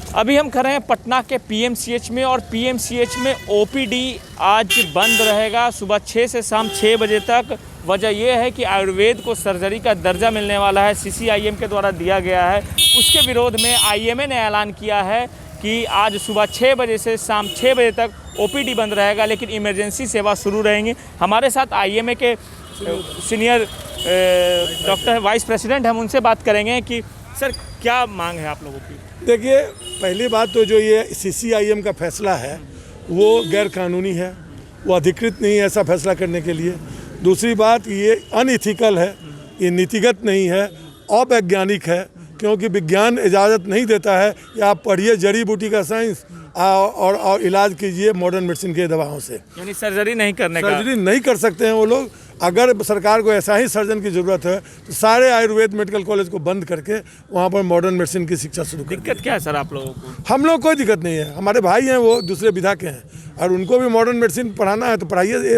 अभी हम खड़े हैं पटना के पीएमसीएच में और पीएमसीएच में ओपीडी आज बंद रहेगा सुबह 6 से शाम 6 बजे तक। वजह यह है कि आयुर्वेद को सर्जरी का दर्जा मिलने वाला है, सीसीआईएम के द्वारा दिया गया है। उसके विरोध में आईएमए ने ऐलान किया है कि आज सुबह 6 बजे से शाम 6 बजे तक ओपीडी बंद रहेगा, लेकिन इमरजेंसी सेवा शुरू रहेंगी। हमारे साथ आईएमए के सीनियर डॉक्टर वाइस प्रेसिडेंट, हम उनसे बात करेंगे कि सर क्या मांग है आप लोगों की। देखिए, पहली बात तो जो ये सीसीआईएम का फैसला है वो गैर कानूनी है, वो अधिकृत नहीं है ऐसा फैसला करने के लिए। दूसरी बात, ये अनइथिकल है, ये नीतिगत नहीं है, अवैज्ञानिक है, क्योंकि विज्ञान इजाज़त नहीं देता है कि आप पढ़िए जड़ी बूटी का साइंस और इलाज कीजिए मॉडर्न मेडिसिन के दवाओं से। यानी सर्जरी नहीं करने का, सर्जरी नहीं कर सकते हैं वो लोग। अगर सरकार को ऐसा ही सर्जन की ज़रूरत है तो सारे आयुर्वेद मेडिकल कॉलेज को बंद करके वहाँ पर मॉडर्न मेडिसिन की शिक्षा शुरू कर। दिक्कत क्या है सर आप लोगों को? हम लोग कोई दिक्कत नहीं है, हमारे भाई हैं वो दूसरे विधा के हैं और उनको भी मॉडर्न मेडिसिन पढ़ाना है तो पढ़ाइए।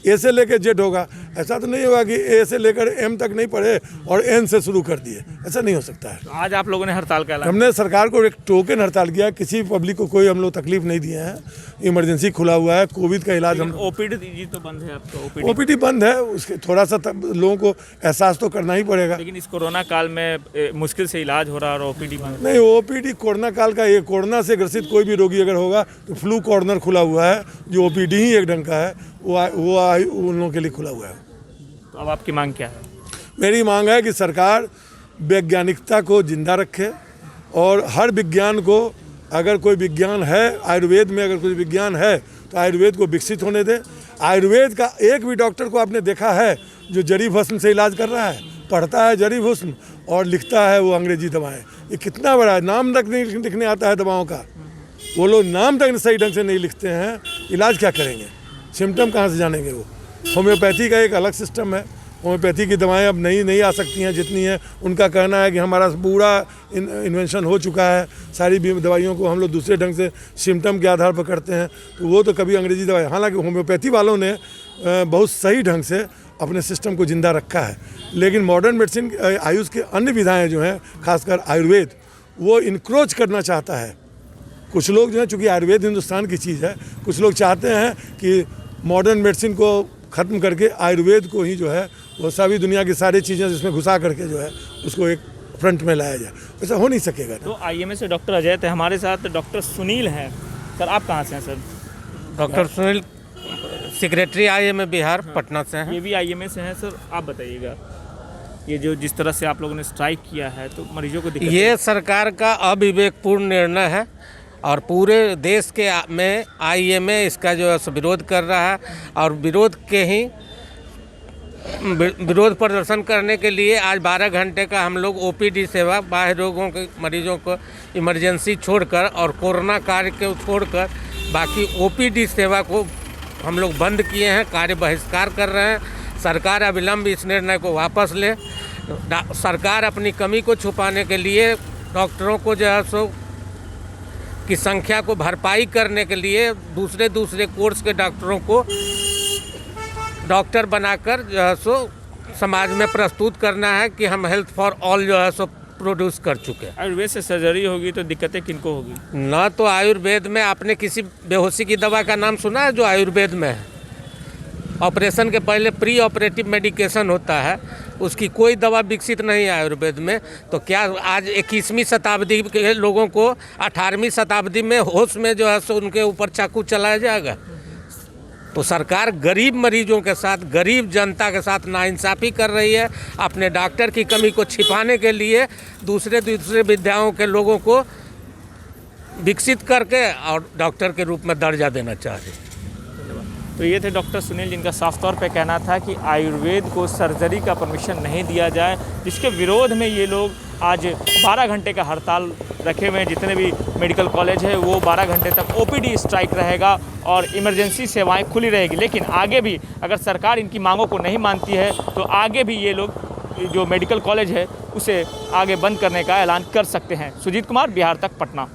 ए से लेकर जेड होगा, ऐसा तो नहीं होगा कि ए से लेकर एम तक नहीं पढ़े और एन से शुरू कर दिए, ऐसा नहीं हो सकता है। तो आज आप लोगों ने हड़ताल का ऐलान? हमने सरकार को एक टोकन हड़ताल किया, किसी पब्लिक को कोई हम लोग तकलीफ नहीं दिए हैं। इमरजेंसी खुला हुआ है, कोविड का इलाज। हम ओपीडी तो बंद है आपका? ओपीडी बंद है, उसके थोड़ा सा लोगों को एहसास तो करना ही पड़ेगा। लेकिन इस कोरोना काल में मुश्किल से इलाज हो रहा है और ओपीडी बंद नहीं। ओपीडी कोरोना काल का, ये कोरोना से ग्रसित कोई भी रोगी अगर होगा तो फ्लू कॉर्नर खुला हुआ है, जो ओपीडी ही एक ढंग का है, वो उन लोगों के लिए खुला हुआ है। तो अब आपकी मांग क्या है? मेरी मांग है कि सरकार वैज्ञानिकता को जिंदा रखे और हर विज्ञान को, अगर कोई विज्ञान है आयुर्वेद में, अगर कोई विज्ञान है तो आयुर्वेद को विकसित होने दे। आयुर्वेद का एक भी डॉक्टर को आपने देखा है जो जड़ी भस्म से इलाज कर रहा है? पढ़ता है जड़ी भस्म और लिखता है वो अंग्रेजी दवाएं। ये कितना बड़ा है, नाम तक नहीं लिखने आता है दवाओं का। वो लोग नाम तक सही ढंग से नहीं लिखते हैं, इलाज क्या करेंगे? सिम्टम कहाँ से जानेंगे वो? होम्योपैथी का एक अलग सिस्टम है, होम्योपैथी की दवाएं अब नहीं आ सकती हैं जितनी हैं। उनका कहना है कि हमारा पूरा इन्वेंशन हो चुका है, सारी दवाइयों को हम लोग दूसरे ढंग से सिम्टम के आधार पर करते हैं, तो वो तो कभी अंग्रेजी दवाई। हालांकि होम्योपैथी वालों ने बहुत सही ढंग से अपने सिस्टम को ज़िंदा रखा है, लेकिन मॉडर्न मेडिसिन आयुष के अन्य विधाएँ जो हैं, खासकर आयुर्वेद, वो इनक्रोच करना चाहता है। कुछ लोग जो है, चूँकि आयुर्वेद हिंदुस्तान की चीज़ है, कुछ लोग चाहते हैं कि मॉडर्न मेडिसिन को ख़त्म करके आयुर्वेद को ही जो है वो सभी दुनिया की सारी चीज़ें जिसमें घुसा करके जो है उसको एक फ्रंट में लाया जाए। ऐसा हो नहीं सकेगा। तो आईएमए से डॉक्टर अजय थे, हमारे साथ डॉक्टर सुनील हैं। सर आप कहाँ से हैं sir? Doctor Sunil, secretary IMA Bihar, Patna से हैं। ये भी आईएमए से हैं। सर आप बताइएगा, ये जो जिस तरह से आप लोगों ने स्ट्राइक किया है तो मरीजों को दिक्कत? ये सरकार का अविवेकपूर्ण निर्णय है और पूरे देश के में आईएमए इसका जो है विरोध कर रहा है और विरोध प्रदर्शन करने के लिए आज 12 घंटे का हम लोग ओपीडी सेवा, बाह्य रोगों के मरीजों को इमरजेंसी छोड़कर और कोरोना कार्य को छोड़कर बाकी ओपीडी सेवा को हम लोग बंद किए हैं, कार्य बहिष्कार कर रहे हैं। सरकार अविलंब इस निर्णय को वापस ले। सरकार अपनी कमी को छुपाने के लिए डॉक्टरों को जो है सो की संख्या को भरपाई करने के लिए दूसरे कोर्स के डॉक्टरों को डॉक्टर बनाकर जो है सो समाज में प्रस्तुत करना है कि हम हेल्थ फॉर ऑल जो है सो प्रोड्यूस कर चुके हैं। आयुर्वेद से सर्जरी होगी तो दिक्कतें किनको होगी? ना तो आयुर्वेद में आपने किसी बेहोशी की दवा का नाम सुना है जो आयुर्वेद में है? ऑपरेशन के पहले प्री ऑपरेटिव मेडिकेशन होता है, उसकी कोई दवा विकसित नहीं है आयुर्वेद में। तो क्या आज 21वीं शताब्दी के लोगों को 18वीं शताब्दी में होश में जो है सो उनके ऊपर चाकू चलाया जाएगा? तो सरकार गरीब मरीजों के साथ, गरीब जनता के साथ नाइंसाफ़ी कर रही है। अपने डॉक्टर की कमी को छिपाने के लिए दूसरे विद्याओं के लोगों को विकसित करके और डॉक्टर के रूप में दर्जा देना चाह रही है। तो ये थे डॉक्टर सुनील, जिनका साफ तौर पे कहना था कि आयुर्वेद को सर्जरी का परमिशन नहीं दिया जाए, जिसके विरोध में ये लोग आज 12 घंटे का हड़ताल रखे हुए हैं। जितने भी मेडिकल कॉलेज है वो 12 घंटे तक ओपीडी स्ट्राइक रहेगा और इमरजेंसी सेवाएं खुली रहेगी। लेकिन आगे भी अगर सरकार इनकी मांगों को नहीं मानती है तो आगे भी ये लोग जो मेडिकल कॉलेज है उसे आगे बंद करने का ऐलान कर सकते हैं। सुजीत कुमार, बिहार तक, पटना।